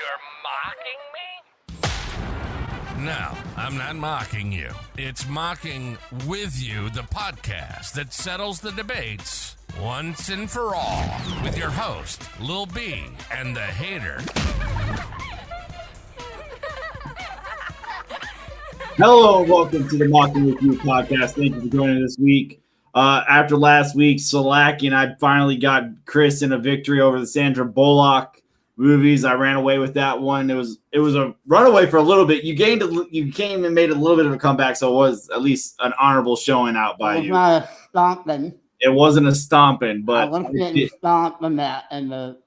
You're mocking me? No, I'm not mocking you. It's Mocking With You, the podcast that settles the debates once and for all with your host, Lil B, and the hater. Hello and welcome to the Mocking With You podcast. Thank you for joining this week. After last week's shellacking, I finally got Chris in a victory over the Sandra Bullock movies. I ran away with that one. It was a runaway for a little bit. You came and made a little bit of a comeback, so it was at least an honorable showing out by you. It was not a stomping. It wasn't a stomping, but I was getting stomped on that in the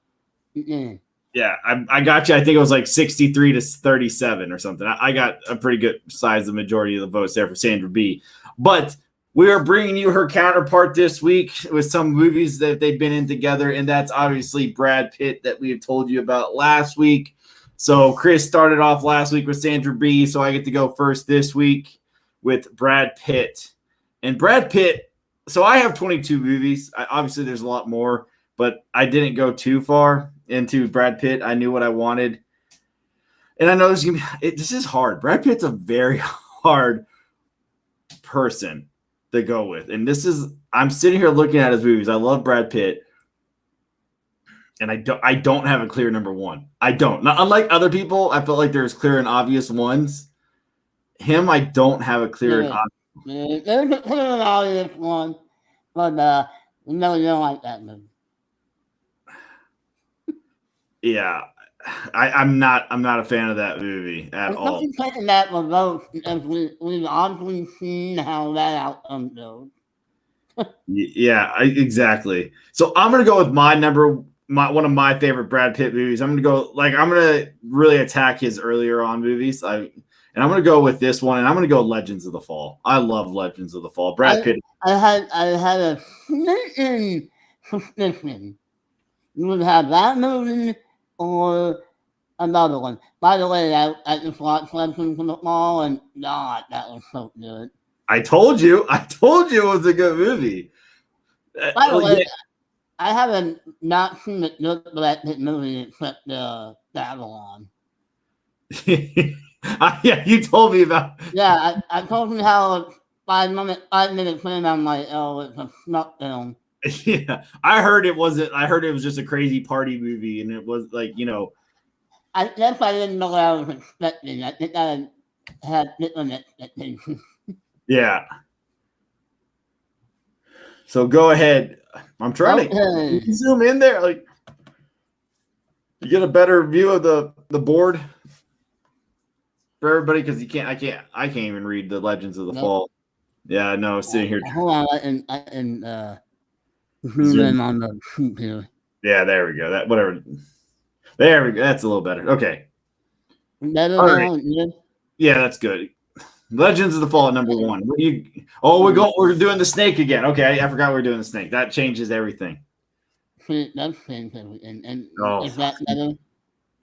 beginning. Yeah, I got you. I think it was like 63 to 37 or something. I got a pretty good size, the majority of the votes there for Sandra B. But we are bringing you her counterpart this week with some movies that they've been in together, and that's obviously Brad Pitt that we have told you about last week. So Chris started off last week with Sandra B, so I get to go first this week with Brad Pitt. And Brad Pitt, so I have 22 movies. Obviously, there's a lot more, but I didn't go too far into Brad Pitt. I knew what I wanted. And I know this is hard. Brad Pitt's a very hard person to go with. And I'm sitting here looking at his movies. I love Brad Pitt. And I don't have a clear number one. I don't. Not unlike other people, I felt like there's clear and obvious ones. Him, I don't have a clear and obvious. There's a clear and obvious one, but no, you don't like that movie. Yeah, I'm not a fan of that movie at all. I'm taking that for votes because we've obviously seen how that outcome goes. Yeah, exactly. So I'm gonna go with one of my favorite Brad Pitt movies. I'm gonna really attack his earlier on movies. I'm gonna go with this one, and I'm gonna go Legends of the Fall. I love Legends of the Fall. Brad Pitt. I had a sneaking suspicion you would have that movie or another one. By the way, I just watched Legends of the Fall, and God, that was so good. I told you it was a good movie. By the way, I haven't not seen a good Brad Pitt movie except Babylon. Yeah, you told me about. Yeah, I told you how 5 minutes in, I'm like, oh, it's a snuff film. Yeah, I heard it was just a crazy party movie, and it was like, I guess I didn't know what I was expecting. I think I had different expectations. Yeah. So go ahead. I'm trying to zoom in there. Like, you get a better view of the board for everybody, because I can't even read the Legends of the Fall. Yeah, no, sitting here. Hold on, I can zoom in on the shoot here. Yeah, there we go. There we go. That's a little better. Okay. Better All now? right. Good? Yeah, that's good. Legends of the Fall at number one. We're doing the snake again. Okay, I forgot we were doing the snake. That changes everything. That's everything. And is that better?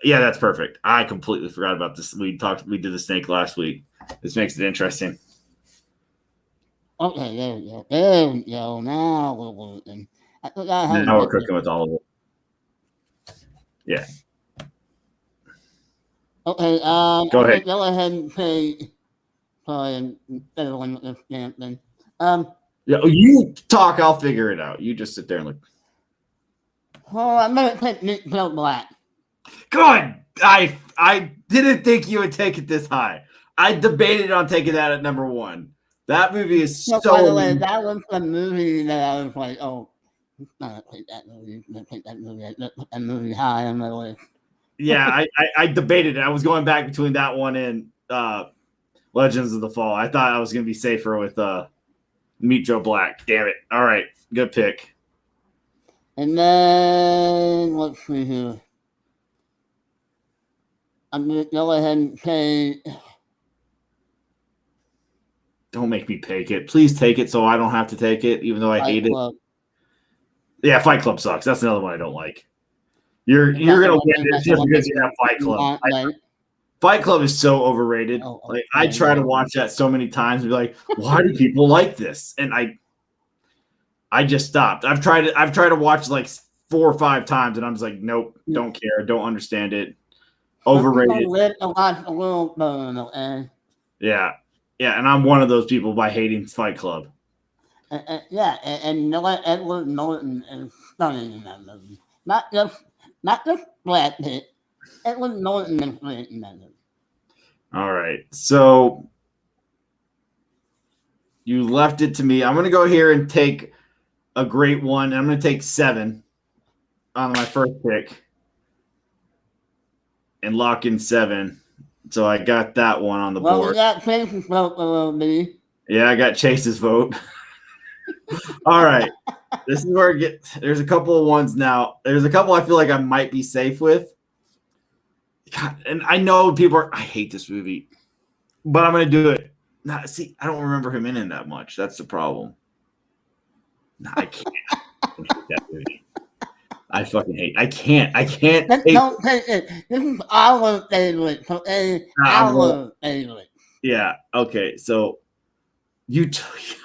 Yeah, that's perfect. I completely forgot about this. We did the snake last week. This makes it interesting. Okay, there we go. There we go. Now we're working. Now we're cooking with all of it. Yeah. Okay, go ahead. Go ahead and say, sorry, everyone with this damn thing. Yeah, you talk, I'll figure it out. You just sit there and look. Oh, I'm gonna pick Nick Joe Black. God, I didn't think you would take it this high. I debated on taking that at number one. That movie is so. By the way, that was the movie that I was like, oh, I'm gonna take that movie. I'm gonna take that movie. I put that movie high on my list. Yeah, I debated it. I was going back between that one and Legends of the Fall. I thought I was going to be safer with Meet Joe Black. Damn it. All right, good pick. And then, let's see here. I'm going to go ahead and say... Don't make me take it. Please take it so I don't have to take it, even though I hate it. Yeah, Fight Club sucks. That's another one I don't like. You're gonna win this just because you have Fight Club. Fight Club is so overrated. I try to watch that so many times and be like, why do people like this? And I just stopped. I've tried to watch like 4 or 5 times, and I'm just like, nope, don't care, don't understand it. Overrated. Live to watch the world burn, okay? Yeah. Yeah, and I'm one of those people by hating Fight Club. Yeah, and you know what? Edward Norton is stunning in that movie. Not just Brad Pitt. Edward Norton is great in that movie. All right. So you left it to me. I'm going to go here and take a great one. I'm going to take 7 on my first pick and lock in 7. So I got that one on the board. We got Chase's vote a little bit. Yeah, I got Chase's vote. All right. This is where there's a couple of ones now. There's a couple I feel like I might be safe with. God, and I know I hate this movie, but I'm going to do it. Nah, see, I don't remember him in it that much. That's the problem. Nah, I can't. I hate that movie. I fucking hate. I can't. Don't take it. This is our favorite. Okay? Our favorite. Yeah. Okay. So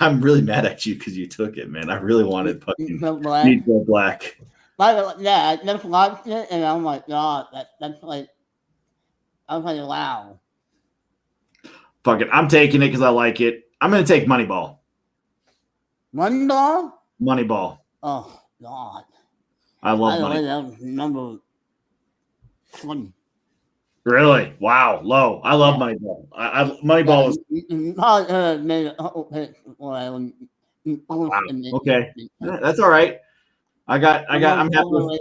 I'm really mad at you because you took it, man. I really wanted fucking Need Go Black. By the way, yeah, I just watched it and I'm like, God, that's like, I was like, wow. Fuck it. I'm taking it because I like it. I'm going to take Moneyball. Moneyball? Moneyball. Oh, God. I love Moneyball. That was number 20. Really? Wow. Low. I love Moneyball. Moneyball was. Wow. Okay. That's all right. I'm happy with.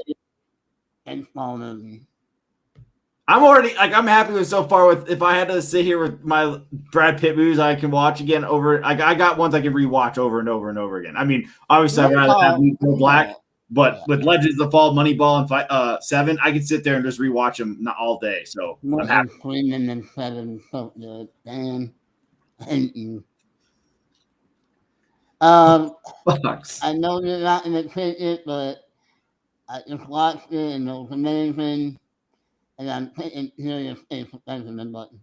I'm happy with so far with if I had to sit here with my Brad Pitt movies I can watch again over. I got ones I can rewatch over and over and over again. I mean, obviously I'd rather have Need Go Black. But with Legends of the Fall, Moneyball, and 7, I can sit there and just rewatch them not all day. So I'm happy. And 7, so good. Damn. Thank you. I know you're not going to pick it, but I just watched it and it was amazing. And I'm picking Serious Case of Benjamin Button.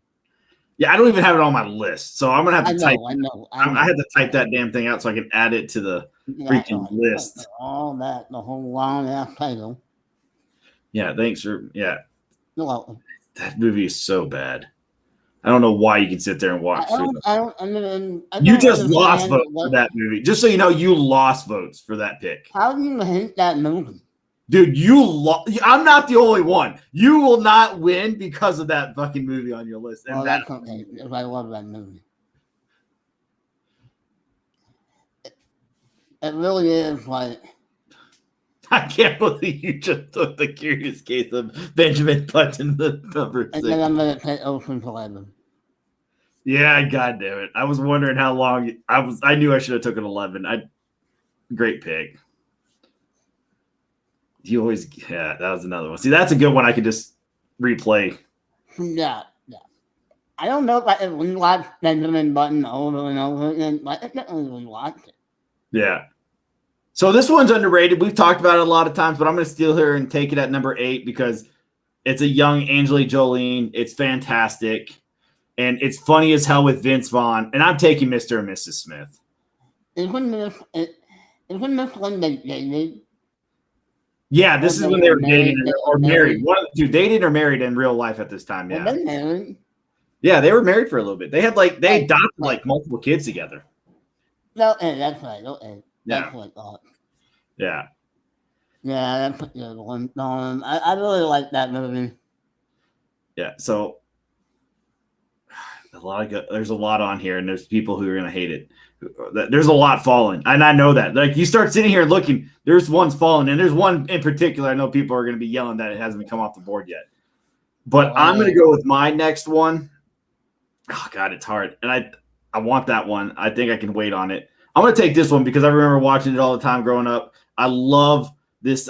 Yeah, I don't even have it on my list, so I'm gonna have to type. I know. I had to type that damn thing out so I can add it to the freaking list. All that, the whole long ass title. Yeah, thanks for You're welcome. That movie is so bad. I don't know why you can sit there and watch. You just lost votes for that movie. Just so you know, you lost votes for that pick. How do you hate that movie? Dude, I'm not the only one. You will not win because of that fucking movie on your list. And that's okay. I love that movie. It really is like. I can't believe you just took The Curious Case of Benjamin Button, the number 6. And then I'm going to take Ocean's 11. Yeah, God damn it. I was wondering how long I knew I should have taken 11. Great pick. That was another one. See, that's a good one I could just replay. Yeah. I don't know if I can rewatch Benjamin Button over and over again, but I definitely rewatch it. Yeah. So this one's underrated. We've talked about it a lot of times, but I'm going to steal her and take it at number 8 because it's a young Angelina Jolie. It's fantastic. And it's funny as hell with Vince Vaughn. And I'm taking Mr. and Mrs. Smith. Isn't this one they dated? Yeah, this is when they were dating or married. Dude, dated or married in real life at this time. Yeah. Well, married. Yeah, they were married for a little bit. They had they adopted multiple kids together. No, that's right. Okay. Yeah. That's what Yeah. Yeah, that's a good one. I really like that movie. Yeah, so there's a lot on here, and there's people who are gonna hate it. There's a lot falling, and I know that. Like, you start sitting here looking, there's ones falling, and there's one in particular I know people are gonna be yelling that it hasn't come off the board yet. But I'm gonna go with my next one. Oh God, it's hard, and I want that one. I think I can wait on it. I'm gonna take this one because I remember watching it all the time growing up. I love this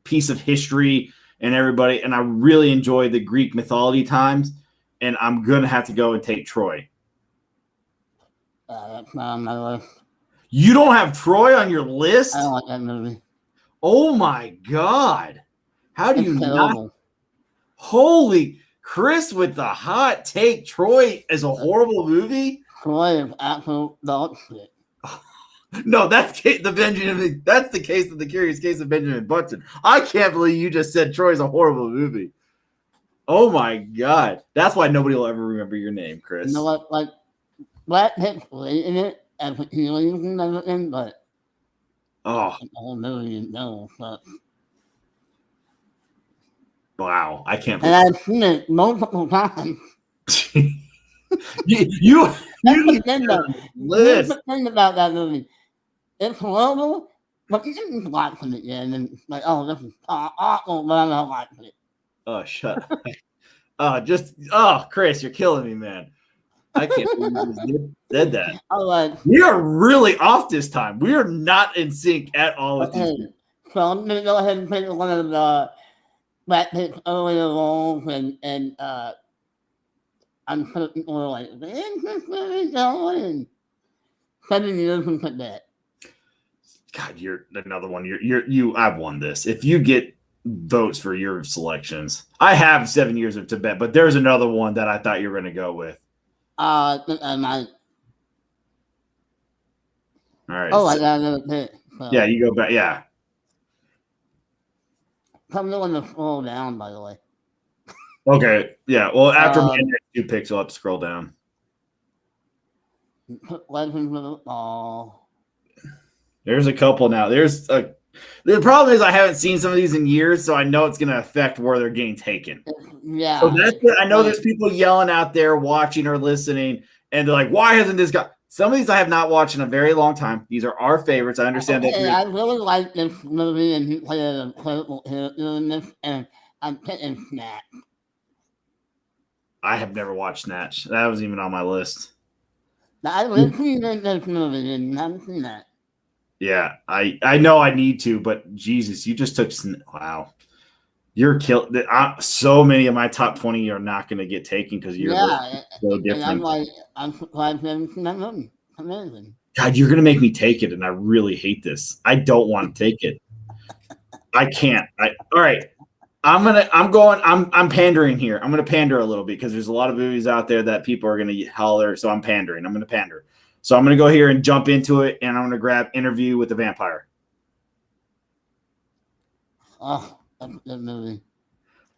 piece of history and everybody, and I really enjoy the Greek mythology times. And I'm gonna have to go and take Troy. That's not on my list. You don't have Troy on your list? I don't like that movie. Oh my God! How do you terrible. not? Holy Chris with the hot take! Troy is a horrible movie. Troy is absolute dog shit. No, that's the case of The Curious Case of Benjamin Button. I can't believe you just said Troy's a horrible movie. Oh my God. That's why nobody will ever remember your name, Chris. You know what? Like, Brad Pitt's great in it, and healings and everything, but Oh, the whole movie, no. But, wow. I can't and believe I've seen it multiple times. you That's the just thing, though. Here's list. the thing about that movie. It's horrible, but you can just watch it again, and it's like, oh, this is awful, but I'm not watching it. Oh, shut up. Chris, you're killing me, man. I can't believe you just said that. All right. We are really off this time. We are not in sync at all with these. Okay. So I'm gonna go ahead and pick one of the Brad Pitt's earlier roles, and I'm sure people are like, "Where's this movie going?" 7 years into that. God, you're another one. I've won this. If you get votes for your selections, I have 7 years of Tibet, but there's another one that I thought you were going to go with. I think I might. All right. Oh, I got another pick. So. Yeah, you go back. Yeah. I'm going to scroll down, by the way. Okay. Yeah. Well, after my next 2 picks, I'll have to scroll down. Legends of the Fall. There's a couple now. The problem is I haven't seen some of these in years, so I know it's going to affect where they're getting taken. Yeah. So that's it. I know there's people yelling out there, watching or listening, and they're like, "Why hasn't this got?" Some of these I have not watched in a very long time. These are our favorites. I understand that. I really like this movie, and he played an incredible character in this, and I'm picking Snatch. I have never watched Snatch. That wasn't even on my list. I literally like this movie, and I haven't seen that. Yeah, I know I need to, but Jesus, you just took wow. You're killed. So many of my top 20 are not going to get taken because you're so different. And I'm like, I'm surprised I haven't seen that movie. Amazing. God, you're going to make me take it, and I really hate this. I don't want to take it. I can't. All right. I'm pandering here. I'm going to pander a little bit because there's a lot of movies out there that people are going to holler. So I'm pandering. I'm going to pander. So I'm going to go here and jump into it, and I'm going to grab Interview with the Vampire. Oh, that's a good movie.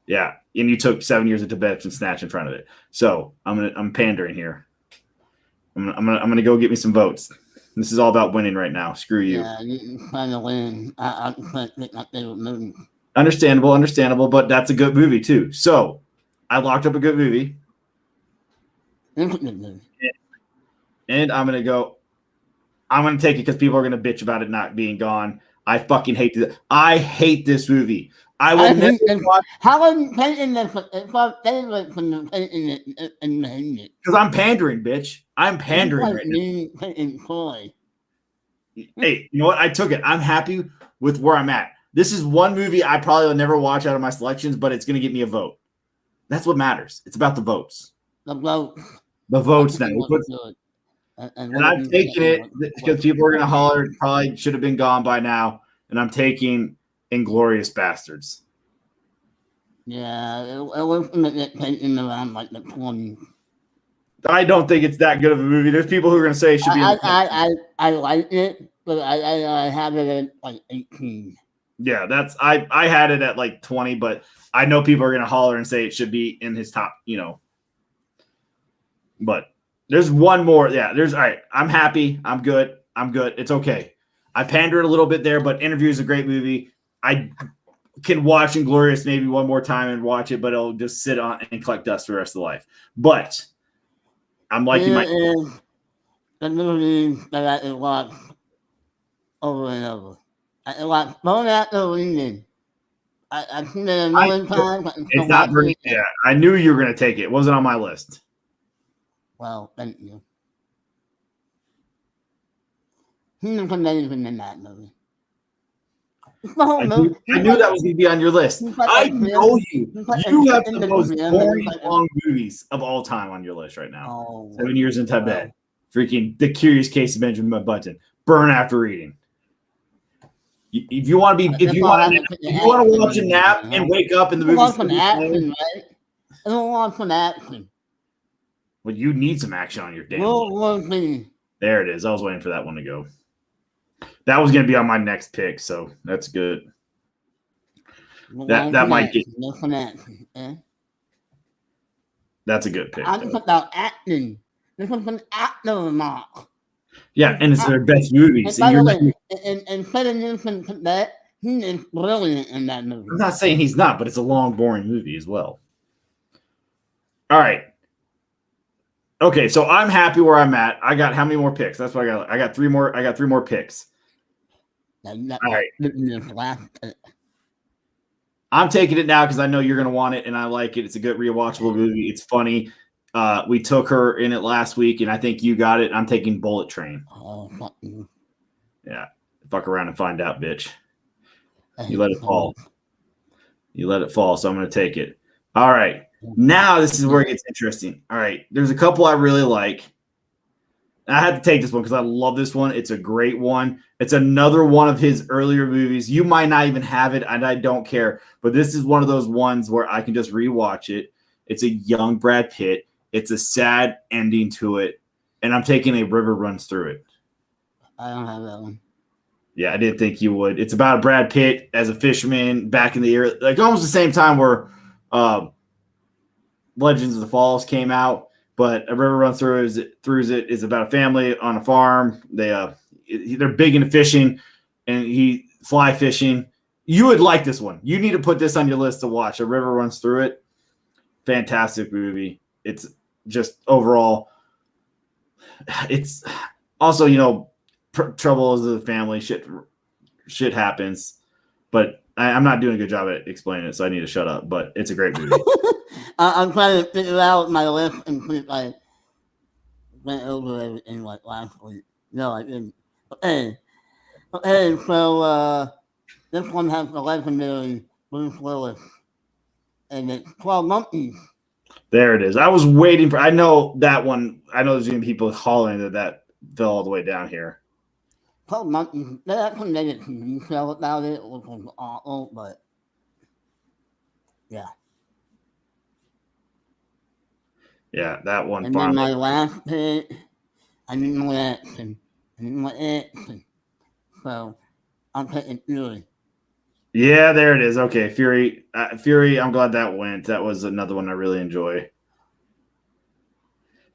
Yeah, and you took 7 years of Tibet and Snatch in front of it. So I'm pandering here. I'm gonna go get me some votes. This is all about winning right now. Screw you. Yeah, you trying to win. I can't pick my favorite movie. Understandable, but that's a good movie too. So I locked up a good movie. It's a good movie. And I'm gonna take it because people are gonna bitch about it not being gone. I fucking hate this. I hate this movie. I will never watch. How am I painting this? It's my favorite from the painting it. Because I'm pandering, bitch. I'm pandering right now. Painting toy. Hey, you know what? I took it. I'm happy with where I'm at. This is one movie I probably will never watch out of my selections, but it's gonna get me a vote. That's what matters. It's about the votes. The vote. The votes now. And I'm taking it because people are going to holler. It probably should have been gone by now. And I'm taking Inglourious Bastards. Yeah, it was taken around like the 20s. I don't think it's that good of a movie. There's people who are going to say it should be. I like it, but I have it at like 18. Yeah, I had it at like 20, but I know people are going to holler and say it should be in his top, But there's one more. Yeah, all right. I'm happy. I'm good. It's okay. I pandered a little bit there, but Interview is a great movie. I can watch Inglourious maybe one more time and watch it, but it'll just sit on and collect dust for the rest of the life. But I'm liking my. The movie that I watch over and over. I watch Bone After Reading. I've seen it a million times. It's not very. Yeah, I knew you were going to take it. It wasn't on my list. Well, thank you. He's amazing in that movie. I knew that was going to be on your list. I know you. You have the most boring long movies of all time on your list right now. Oh, 7 Years in Tibet. Freaking The Curious Case of Benjamin Button. Burn After Reading. If you want to watch a nap and wake up in the movie, want some action, right? I don't want some action. Well, you need some action on your damn. There it is. I was waiting for that one to go. That was going to be on my next pick, so that's good. That might get. No some action, eh? That's a good pick. I'm talking about acting. This was an actor mark. Yeah, and it's their best movies. And by the And way, instead of Newton Cadet, he is brilliant in that movie. I'm not saying he's not, but it's a long, boring movie as well. All right. Okay, so I'm happy where I'm at. I got how many more picks? That's what I got. I got three more. I got three more picks. All right. I'm taking it now because I know you're going to want it, and I like it. It's a good rewatchable movie. It's funny. We took her in it last week, and I think you got it. I'm taking Bullet Train. Oh, fuck you. Yeah. Fuck around and find out, bitch. You let it fall. You let it fall, so I'm going to take it. All right. Now this is where it gets interesting. All right. There's a couple I really like. I had to take this one because I love this one. It's a great one. It's another one of his earlier movies. You might not even have it, and I don't care. But this is one of those ones where I can just rewatch it. It's a young Brad Pitt. It's a sad ending to it. And I'm taking A River Runs Through It. I don't have that one. Yeah, I didn't think you would. It's about Brad Pitt as a fisherman back in the year, like almost the same time where Legends of the Falls came out. But A River Runs Through It is about a family on a farm. They're big into fishing, and he fly fishing. You would like this one. You need to put this on your list to watch. A River Runs Through It. Fantastic movie. It's just overall. It's also, trouble is the family. Shit happens, but I'm not doing a good job at explaining it, so I need to shut up. But it's a great movie. I'm trying to figure out my list and see if I went over everything like last week. No, I didn't. Okay, so this one has the legendary Bruce Willis, and it's 12 Monkeys. There it is. I was waiting for. I know that one. I know there's going to be people hollering that fell all the way down here. 12 Monkeys. They actually made a TV show about it, which was awful, but yeah. Yeah, that one. And then my last pick, I didn't know action. So I'm taking Fury. Yeah, there it is. Okay, Fury. Fury, I'm glad that went. That was another one I really enjoy.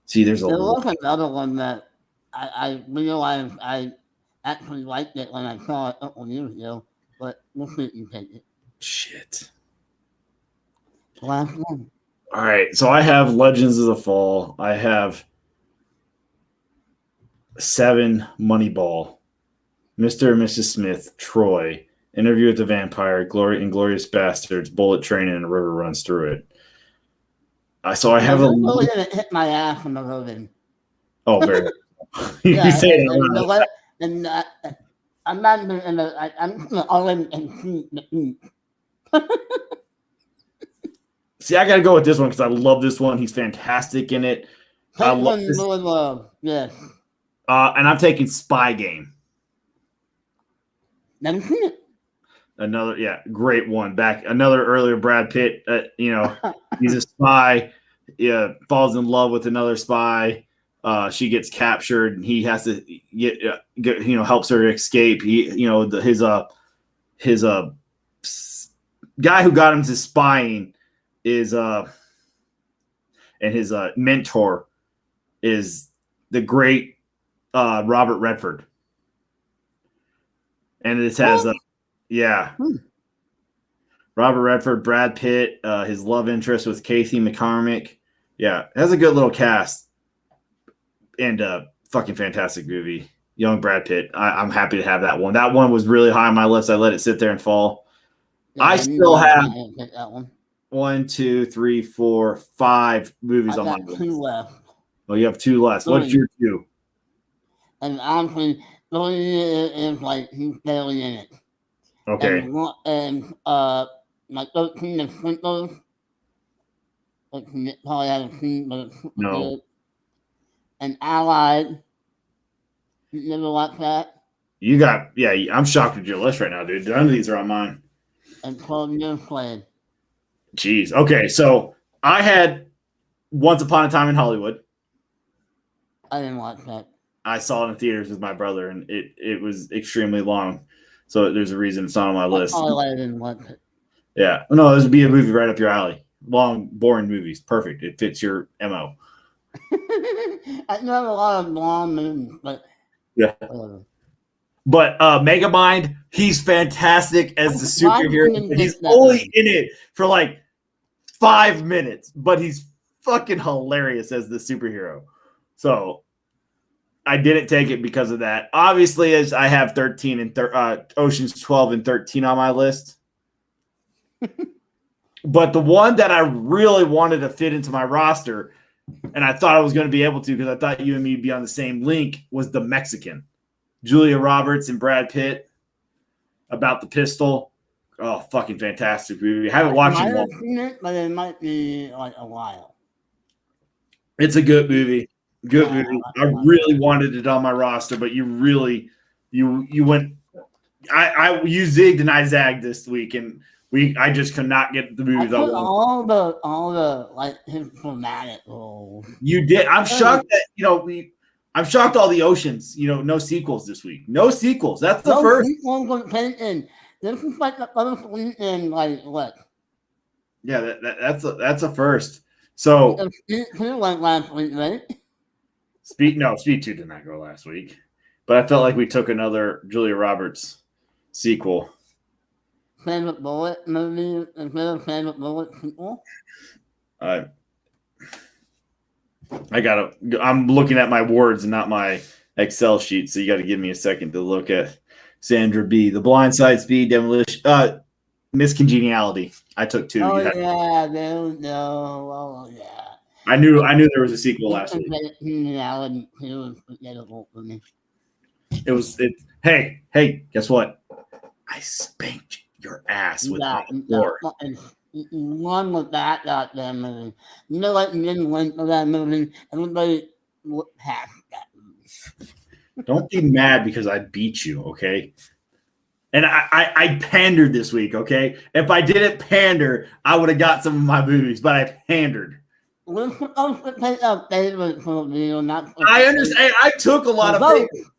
See, there was another one that I realized I actually liked it when I saw it a couple years ago, but we'll see if you take it. Shit. Last one. All right, so I have Legends of the Fall. I have 7, Moneyball, Mr. and Mrs. Smith, Troy, Interview with the Vampire, Inglourious Bastards, Bullet Train, and A River Runs Through It. So I have really didn't hit my ass on the voting. Oh, very. You say it. And I'm not even. I'm already in. See, I got to go with this one because I love this one. He's fantastic in it. I love this. Yes. And I'm taking Spy Game. Never seen it. Another, great one. Another earlier Brad Pitt. He's a spy. Yeah, falls in love with another spy. She gets captured, and he has to helps her escape. His guy who got him to spying is and his mentor is the great Robert Redford, and this has Robert Redford, Brad Pitt, his love interest with Kathy McCormick. Yeah, it has a good little cast and fucking fantastic movie. Young Brad Pitt. I'm happy to have that one. That one was really high on my list. I let it sit there and fall. Yeah, I still have 1, 2, 3, 4, 5 movies on my list. 2 left. Oh, you have 2 left. What's your 2? And honestly, is like he's barely in it. Okay. And my 13 is Sprinkles. Which you probably haven't seen, but it's super good. And Allied. You never watched that? I'm shocked with your list right now, dude. None of these are on mine. And 12 Years Played. Jeez. Okay, so I had Once Upon a Time in Hollywood. I didn't watch that. I saw it in theaters with my brother, and it was extremely long. So there's a reason it's not on my list. I didn't watch it. Yeah. No, this would be a movie right up your alley. long, boring movies. Perfect. It fits your MO. I know a lot of long movies, but Yeah. whatever. But Megamind, he's fantastic as the Why superhero. didn't But you he's get that only movie? in it for like 5 minutes, but he's fucking hilarious as the superhero. So I didn't take it because of that. Obviously, as I have 13 and Oceans 12 and 13 on my list. But the one that I really wanted to fit into my roster, and I thought I was going to be able to because I thought you and me would be on the same link, was The Mexican. Julia Roberts and Brad Pitt about the pistol. Oh, fucking fantastic movie. I haven't watched I it might long. have seen it, but it might be like a while. It's a good movie. Good Yeah, movie. I I like really wanted it on my roster, but you went. You zigged and I zagged this week, and I just could not get the I movies I put wanted. all the like his dramatic roles. You did. I'm shocked that I'm shocked all the Oceans. No sequels this week. No sequels. That's the No, first. this one was painted. This is like the first one in like what? Yeah, that's a first. So It went last week, right? Speed 2 did not go last week, but I felt like we took another Julia Roberts sequel. Favorite bullet movie instead of favorite bullet sequel. I'm looking at my words and not my Excel sheet, so you got to give me a second to look at Sandra B. The Blind Side, Speed, Demolition, Miscongeniality. I took 2. Oh yeah, no. Oh yeah. I knew there was a sequel last week. Reality was forgettable for me. Hey, guess what? I spanked your ass with more. One with that goddamn movie. You know what? You didn't win for that movie. Everybody looked past that movie. Don't be mad because I beat you, okay? And I pandered this week, okay? If I didn't pander, I would have got some of my movies, but I pandered. We're supposed to take our favorites for the video, not for I understand. I took a lot of vote. favorites.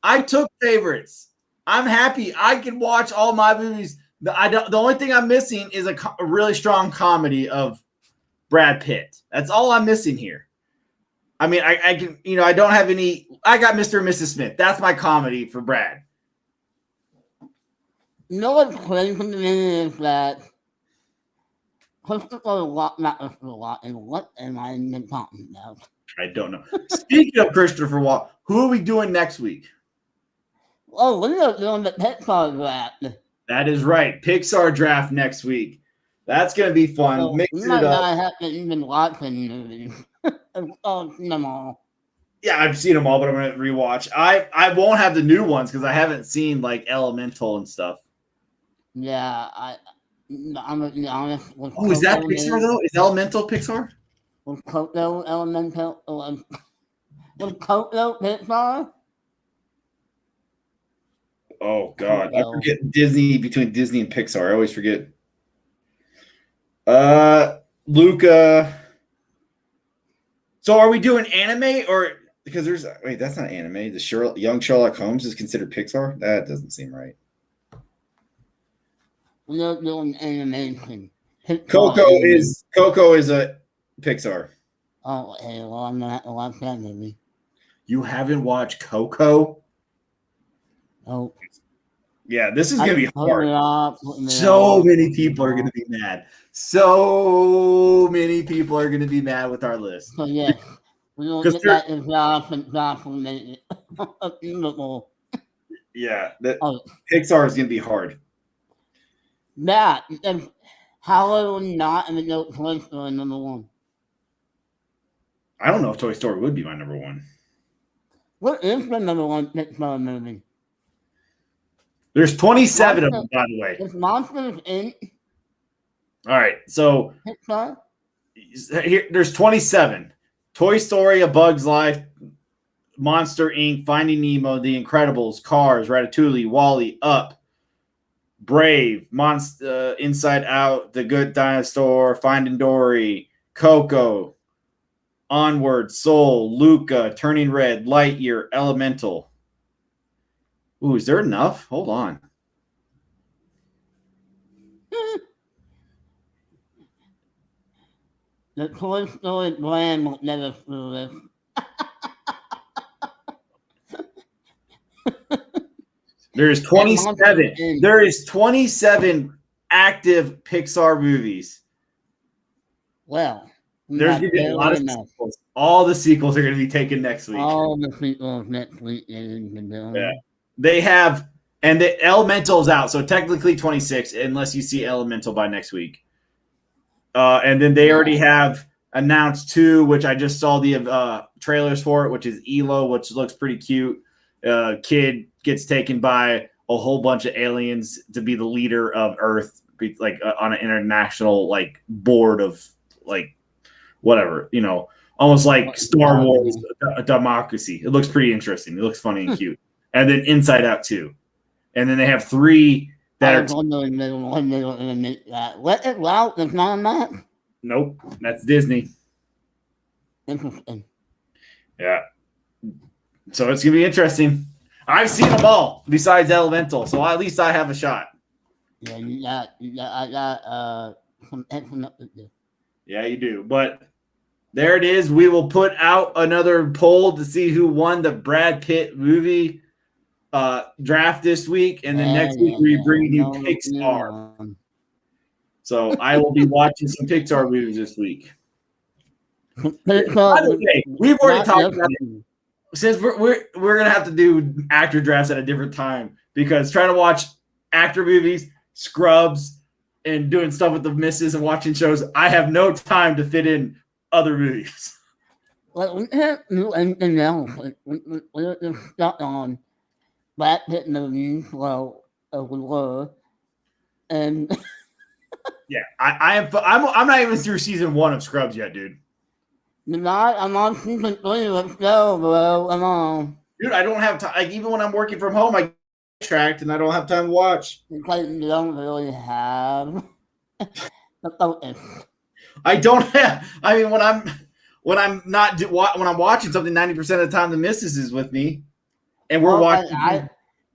I took favorites. I'm happy. I can watch all my movies. The only thing I'm missing is a really strong comedy of Brad Pitt. That's all I'm missing here. I mean, I can, I don't have any. I got Mr. and Mrs. Smith. That's my comedy for Brad. You know what's crazy to me is that Christopher Walken, what am I even talking about? I don't know. Speaking of Christopher Walken, who are we doing next week? Oh, we're doing the Pixar draft. That is right. Pixar draft next week. That's going to be fun. So Mix you it might up. not have to even watch any movies. I've seen them all. Yeah, I've seen them all, but I'm going to rewatch. I won't have the new ones because I haven't seen like Elemental and stuff. Yeah, I'm going to be honest. Oh, is that Pixar though? Is Elemental Pixar? Was Coco Elemental? Was Coco Pixar? Oh God, Coco. I forget between Disney and Pixar. I always forget. Luca. So are we doing anime or because that's not anime. The Young Sherlock Holmes is considered Pixar? That doesn't seem right. We're doing animation. Coco is a Pixar. Oh, hey, well, I'm gonna have to watch that movie. You haven't watched Coco? Oh. Yeah, this is gonna be hard. So many people are gonna be mad. So many people are gonna be mad with our list. So yeah, we will get that in Josh will make it beautiful. Yeah, Pixar is gonna be hard. That and how I would not even know Toy Story number 1. I don't know if Toy Story would be my number 1. What is the number 1 Pixar movie? There's 27 of them, by the way. Is Monsters Inc. All right, so Pixar? Here, there's 27. Toy Story, A Bug's Life, Monster Inc., Finding Nemo, The Incredibles, Cars, Ratatouille, Wall-E, Up, Brave, Monster, Inside Out, The Good Dinosaur, Finding Dory, Coco, Onward, Soul, Luca, Turning Red, Lightyear, Elemental. Ooh, is there enough? Hold on. The Toy Story brand will never screw this. There's 27. There is 27 active Pixar movies. Well, there's going to be a lot of sequels. All the sequels are going to be taken next week. All the sequels next week. Yeah. They have, and the Elemental's out, so technically 26, unless you see Elemental by next week. And then they already have announced 2, which I just saw the trailers for it, which is Elo, which looks pretty cute. Kid gets taken by a whole bunch of aliens to be the leader of Earth, like on an international like board of like whatever, almost like Star Wars, a democracy. It looks pretty interesting. It looks funny and cute. And then Inside Out 2. And then they have 3 that are. What is Wow? It's not on that. Nope, that's Disney. Interesting. Yeah. So it's gonna be interesting. I've seen them all besides Elemental, so at least I have a shot. Yeah, I got some excellent. Yeah, you do. But there it is. We will put out another poll to see who won the Brad Pitt movie draft this week, and then next week we bring you Pixar. So I will be watching some Pixar movies this week. By the way, we've already talked about it. Since we're gonna have to do actor drafts at a different time because trying to watch actor movies, Scrubs, and doing stuff with the missus and watching shows, I have no time to fit in other movies. Well, we can't do anything else. We're just stuck on Brad Pitt movies, well, we were, and yeah, I'm not even through season 1 of Scrubs yet, dude. I'm on season 3. Let's go, bro. Come on. Dude, I don't have time. Like, even when I'm working from home, I get distracted and I don't have time to watch. Because you don't really have the focus. I don't have. I mean, when I'm watching something, 90% of the time the missus is with me, and we're watching.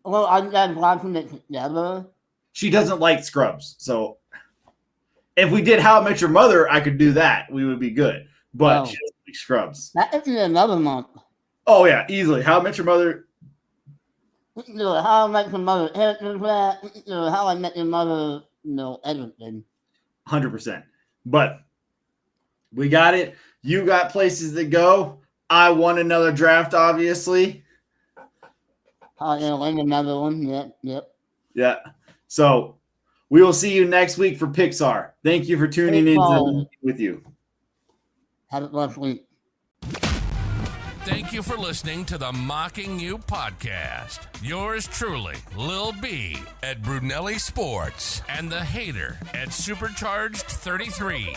I'm just watching it together. She doesn't like Scrubs, so if we did How I Met Your Mother, I could do that. We would be good. But she doesn't like Scrubs. That is another month. Oh yeah, easily. How I Met Your Mother. How I Met Your Mother. How I Met Your Mother. Everything. 100%. But we got it. You got places to go. I won another draft, obviously. I'll win another one. Yep. Yeah. So we will see you next week for Pixar. Thank you for tuning in with you. Have a blessed week. Thank you for listening to the Mocking You podcast. Yours truly, Lil B at Brunelli Sports and the Hater at Supercharged 33.